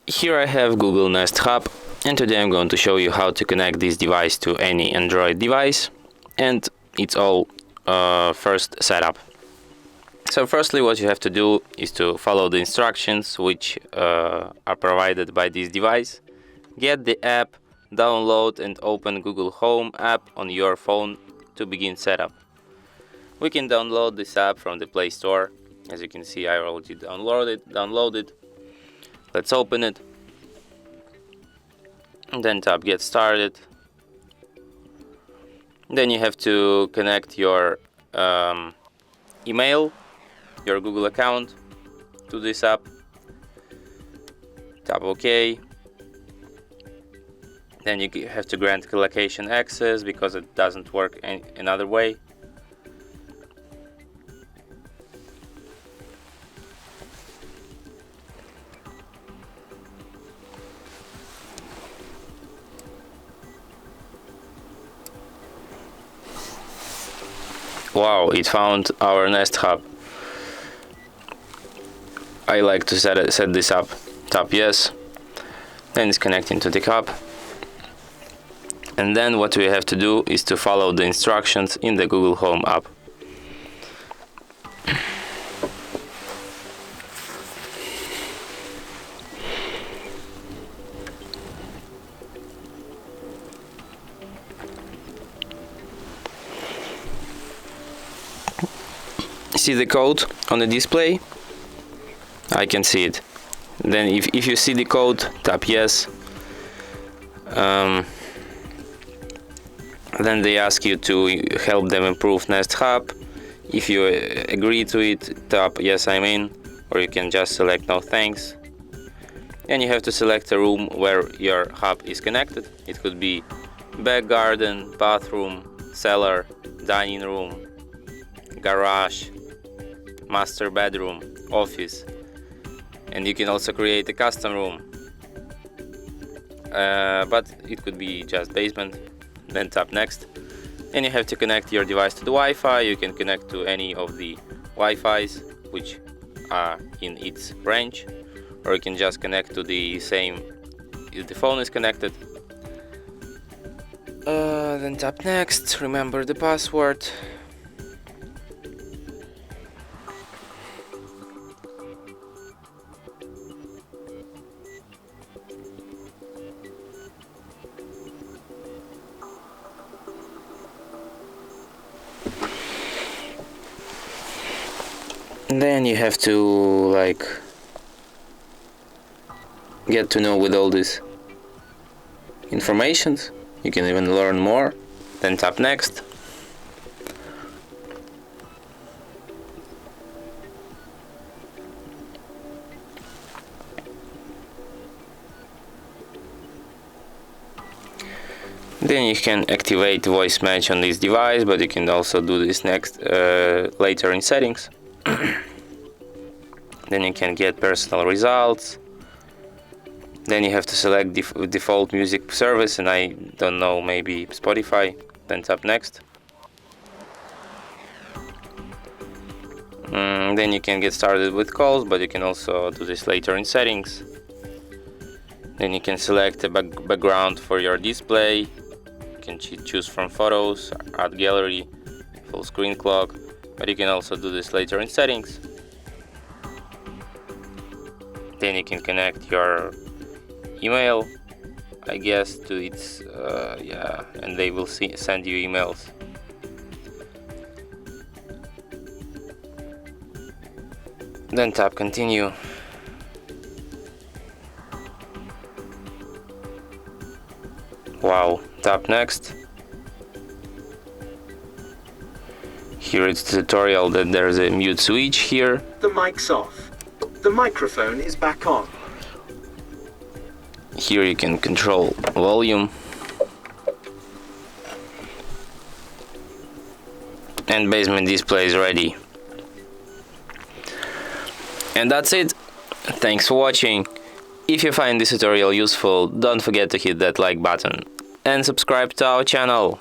Here I have Google Nest Hub, and today I'm going to show you how to connect this device to any Android device, and it's all first setup. So firstly, what you have to do is to follow the instructions which are provided by this device. Get the app, download and open Google Home app on your phone to begin setup. We can download this app from the Play Store. As you can see, I already downloaded. Let's open it. And then tap Get Started. Then you have to connect your email, your Google account to this app. Tap OK. Then you have to grant location access because it doesn't work another way. Wow, it found our Nest Hub. I like to set this up. Tap yes. Then it's connecting to the hub. And then what we have to do is to follow the instructions in the Google Home app. See the code on the display? I can see it. Then if you see the code, tap yes. Then they ask you to help them improve Nest Hub. If you agree to it, tap yes I'm in, or you can just select no thanks. And you have to select a room where your hub is connected. It could be back garden, bathroom, cellar, dining room, garage, master bedroom, office, and you can also create a custom room, but it could be just basement. Then tap next, and you have to connect your device to the Wi-Fi. You can connect to any of the Wi-Fi's which are in its range, or you can just connect to the same if the phone is connected. Then tap next, remember the password. Then you have to get to know with all this informations. You can even learn more. Then tap next. Then you can activate voice match on this device, but you can also do this later in settings. Then you can get personal results. Then you have to select default music service, and I don't know, maybe Spotify. Then tap next. Then you can get started with calls, but you can also do this later in settings. Then you can select a background for your display. You can choose from photos, art gallery, full screen clock, but you can also do this later in settings. Then you can connect your email, I guess, to its and they will send you emails. Then tap continue. Wow, tap next. Here it's the tutorial that there's a mute switch here. The mic's off. The microphone is back on. Here you can control volume. And basement display is ready. And that's it. Thanks for watching. If you find this tutorial useful, don't forget to hit that like button and subscribe to our channel.